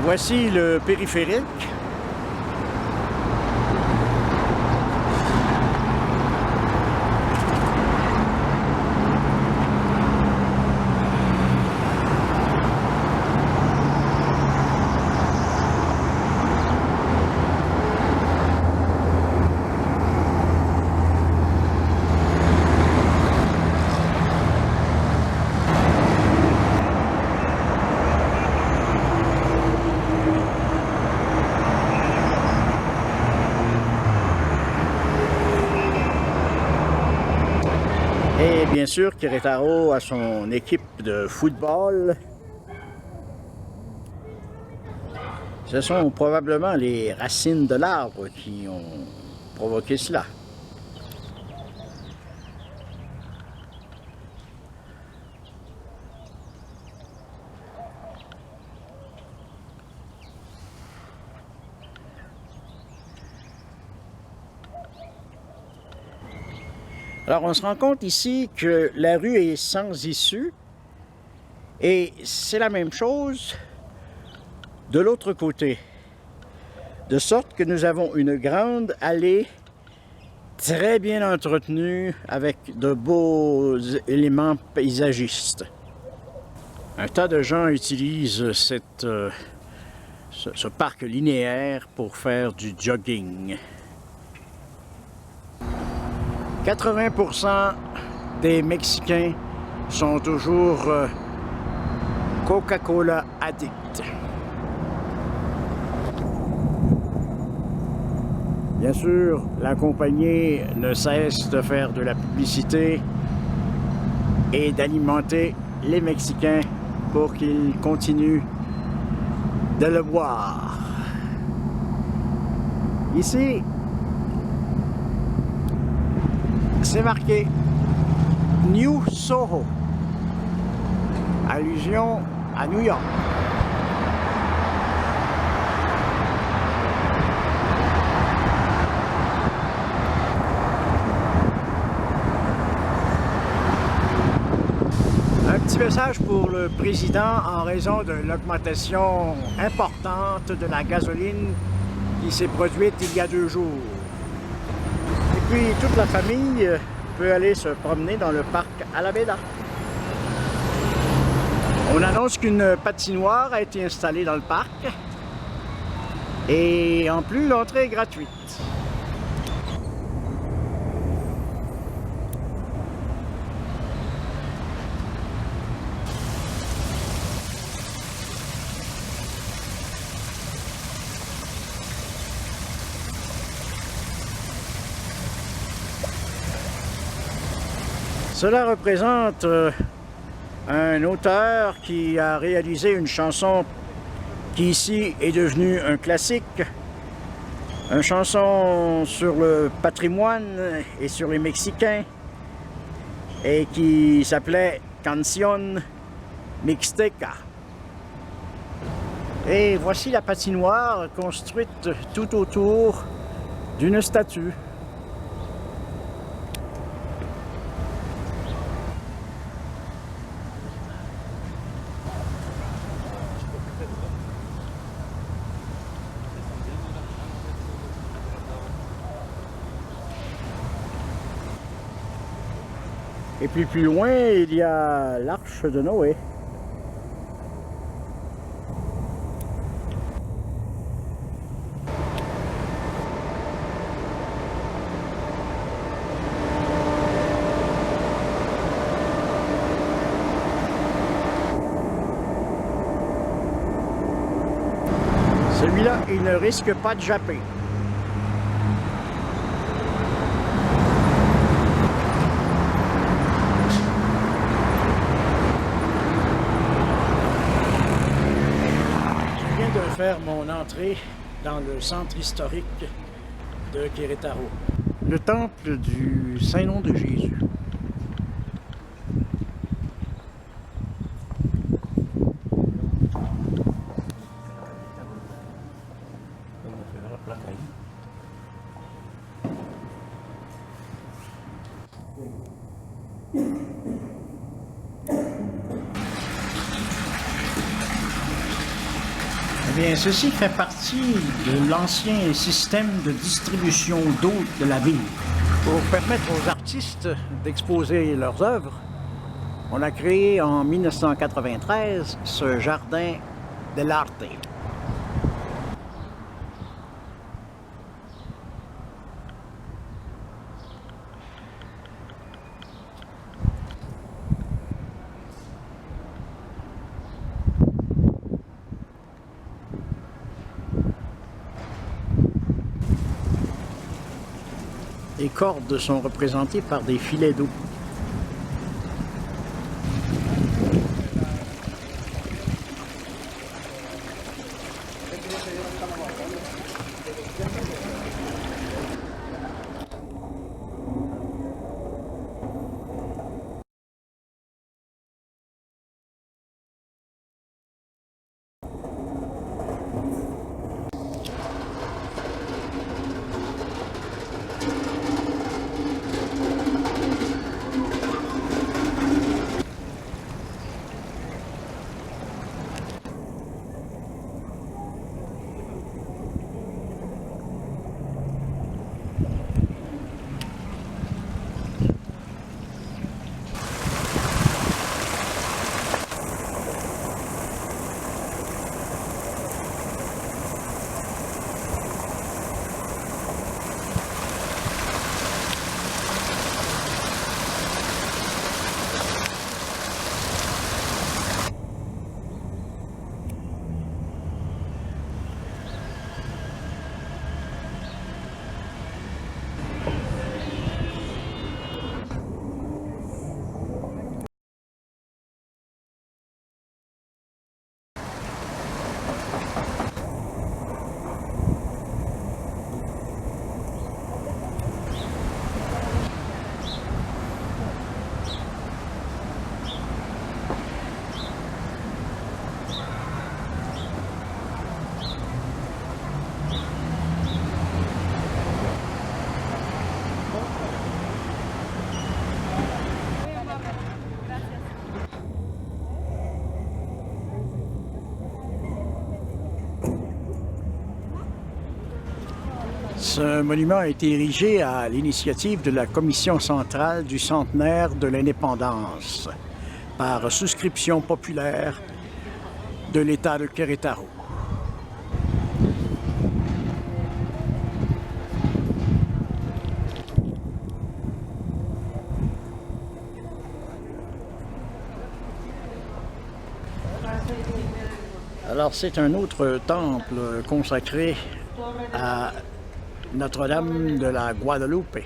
voici le périphérique. Et bien sûr, Querétaro a son équipe de football. Ce sont probablement les racines de l'arbre qui ont provoqué cela. Alors, on se rend compte ici que la rue est sans issue et c'est la même chose de l'autre côté. De sorte que nous avons une grande allée très bien entretenue avec de beaux éléments paysagistes. Un tas de gens utilisent ce parc linéaire pour faire du jogging. 80% des Mexicains sont toujours Coca-Cola addicts. Bien sûr, la compagnie ne cesse de faire de la publicité et d'alimenter les Mexicains pour qu'ils continuent de le boire. Ici, c'est marqué New Soho, allusion à New York. Un petit message pour le président en raison de l'augmentation importante de la gasoline qui s'est produite il y a 2 jours. Et puis toute la famille peut aller se promener dans le parc Alameda. On annonce qu'une patinoire a été installée dans le parc et en plus l'entrée est gratuite. Cela représente un auteur qui a réalisé une chanson qui ici est devenue un classique, une chanson sur le patrimoine et sur les Mexicains et qui s'appelait Canción Mixteca. Et voici la patinoire construite tout autour d'une statue. Et puis plus loin, il y a l'arche de Noé. Celui-là, il ne risque pas de japper. Faire mon entrée dans le centre historique de Querétaro, le temple du Saint-Nom de Jésus. Bien, ceci fait partie de l'ancien système de distribution d'eau de la ville. Pour permettre aux artistes d'exposer leurs œuvres, on a créé en 1993 ce jardin de l'arte. Les cordes sont représentées par des filets d'eau. Ce monument a été érigé à l'initiative de la Commission centrale du centenaire de l'indépendance par souscription populaire de l'État de Querétaro. Alors c'est un autre temple consacré à Notre-Dame de la Guadalupe.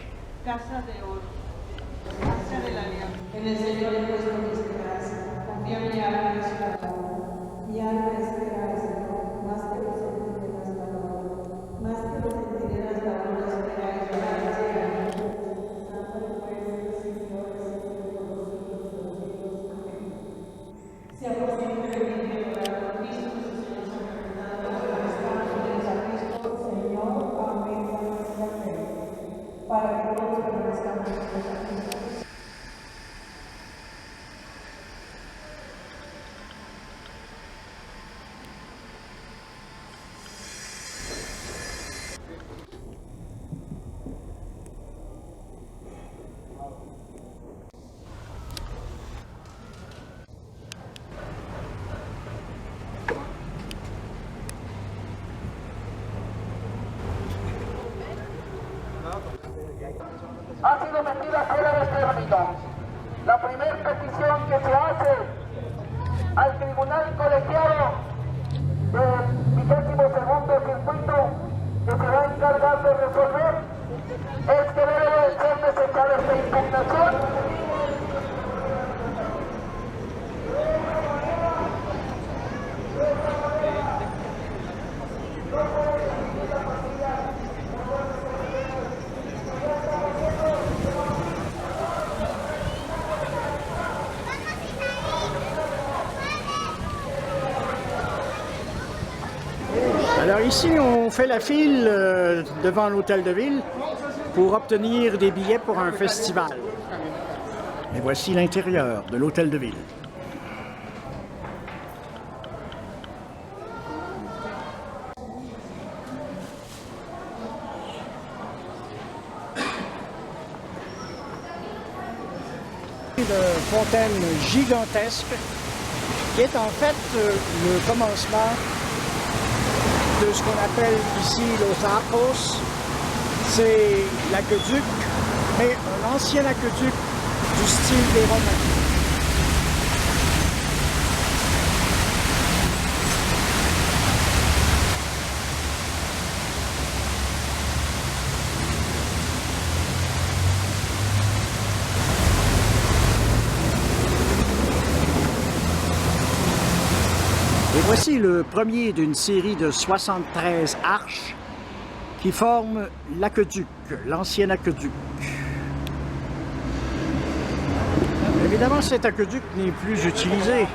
Ha sido metida fuera de término la primera petición que se hace al Tribunal Colegiado del 22º Circuito, que se va a encargar de resolver, es que debe de ser desechada esta impugnación. Alors ici, on fait la file devant l'hôtel de ville pour obtenir des billets pour un festival. Et voici l'intérieur de l'hôtel de ville. de fontaine gigantesque qui est en fait le commencement de ce qu'on appelle ici Los Arcos. C'est l'aqueduc, mais un ancien aqueduc du style des Romains. Et voici le premier d'une série de 73 arches qui forment l'aqueduc, l'ancien aqueduc. Évidemment, cet aqueduc n'est plus utilisé,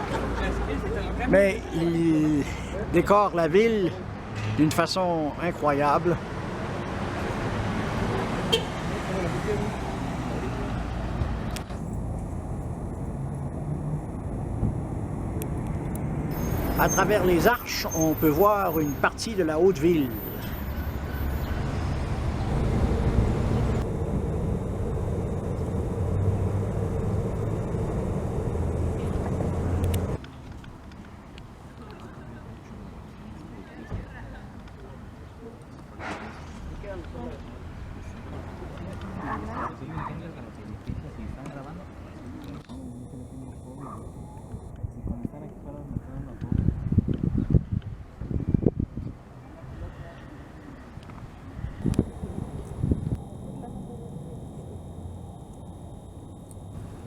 mais il décore la ville d'une façon incroyable. À travers les arches, on peut voir une partie de la haute ville.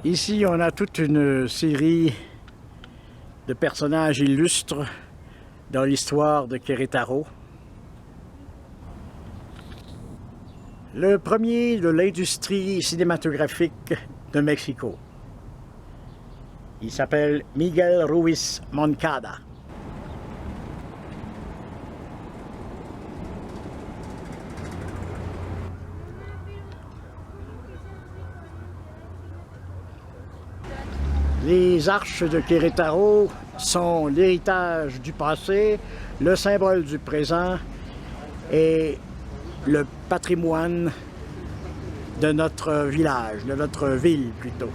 Ici, on a toute une série de personnages illustres dans l'histoire de Querétaro. Le premier de l'industrie cinématographique de Mexico. Il s'appelle Miguel Ruiz Moncada. Les arches de Querétaro sont l'héritage du passé, le symbole du présent et le patrimoine de notre village, de notre ville plutôt.